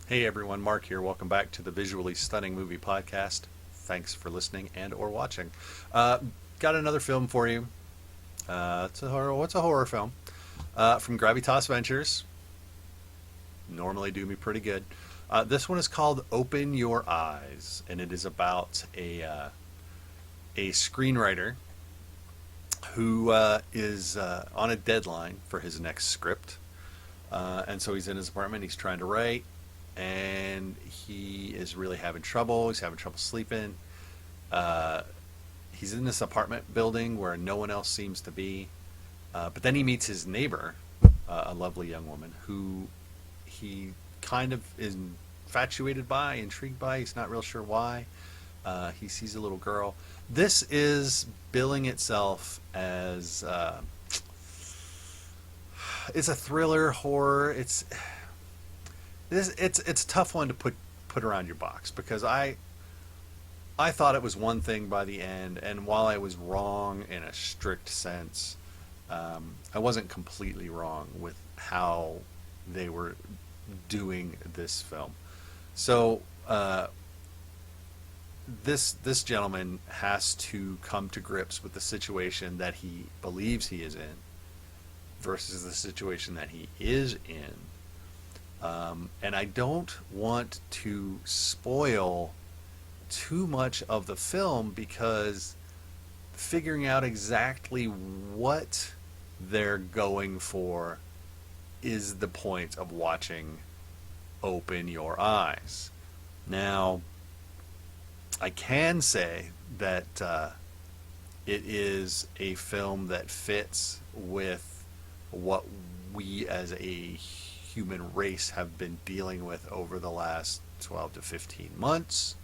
Hey everyone, Mark here. Welcome back to the Visually Stunning Movie Podcast. Thanks for listening and or watching. Uh, Got another film for you. It's a horror. What's a horror film? From Gravitas Ventures. Normally do me pretty good. This one is called Open Your Eyes, and it is about a screenwriter who is on a deadline for his next script. And so he's in his apartment. He's trying to write, and he is really having trouble. He's having trouble sleeping. Uh, he's in this apartment building where no one else seems to be. But then he meets his neighbor, a lovely young woman who he kind of is infatuated by, intrigued by. He's not real sure why. He sees a little girl. This is billing itself as it's a thriller horror. It's a tough one to put around your box because I thought it was one thing by the end, and while I was wrong in a strict sense, I wasn't completely wrong with how they were doing this film. So this gentleman has to come to grips with the situation that he believes he is in versus the situation that he is in. And I don't want to spoil too much of the film because figuring out exactly what they're going for is the point of watching Open Your Eyes. Now, I can say that it is a film that fits with what we as a human race have been dealing with over the last 12 to 15 months.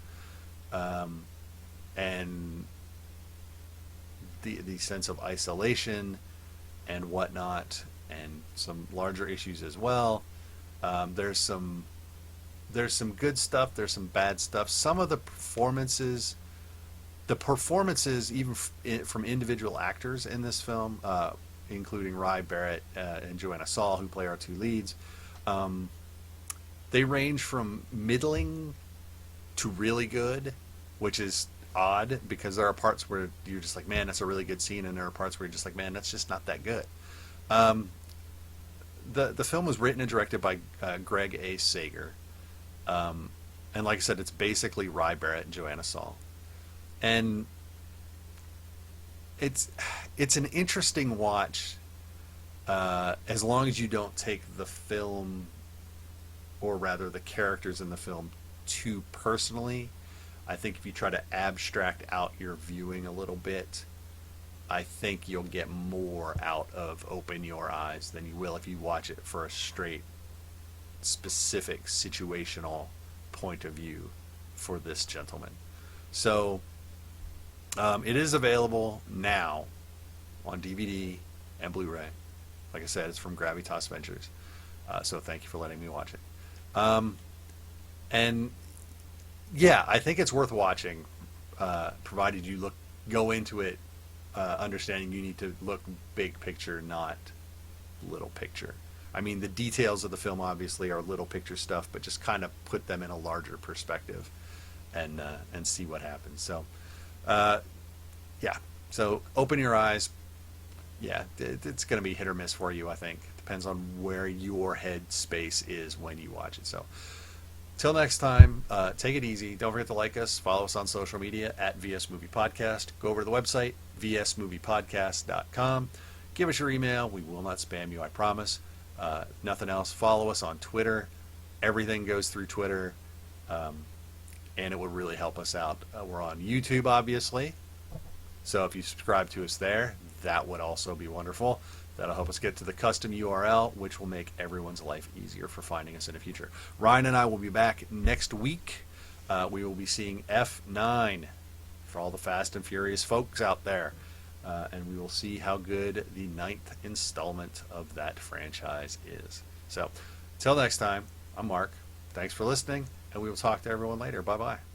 And the sense of isolation and whatnot, and some larger issues as well. There's some good stuff. There's some bad stuff. Some of the performances even from individual actors in this film, including Barrett and Joanna Saul, who play our two leads, they range from middling to really good, which is odd because there are parts where you're just like, man, that's a really good scene, and there are parts where you're just like, man, that's just not that good. The film was written and directed by Greg A. Sager, and like I said, it's basically Barrett and Joanna Saul, and it's an interesting watch, as long as you don't take the film, or rather the characters in the film, too personally. I think if you try to abstract out your viewing a little bit, I think you'll get more out of Open Your Eyes than you will if you watch it for a straight, specific, situational point of view for this gentleman. So, it is available now on DVD and Blu-ray. Like I said, it's from Gravitas Ventures. So thank you for letting me watch it. And yeah, I think it's worth watching, provided you go into it understanding you need to look big picture, not little picture. I mean, the details of the film obviously are little picture stuff, but just kind of put them in a larger perspective and see what happens. So, yeah. So, Open Your Eyes. Yeah, it's going to be hit or miss for you, I think. Depends on where your head space is when you watch it. So, till next time, take it easy. Don't forget to like us. Follow us on social media at VS Movie Podcast. Go over to the website, vsmoviepodcast.com. Give us your email. We will not spam you, I promise. If nothing else, follow us on Twitter. Everything goes through Twitter, and it would really help us out. We're on YouTube, obviously. So if you subscribe to us there, that would also be wonderful. That'll help us get to the custom URL, which will make everyone's life easier for finding us in the future. Ryan and I will be back next week. We will be seeing F9 for all the Fast and Furious folks out there. And we will see how good the 9th installment of that franchise is. So, till next time, I'm Mark. Thanks for listening, and we will talk to everyone later. Bye-bye.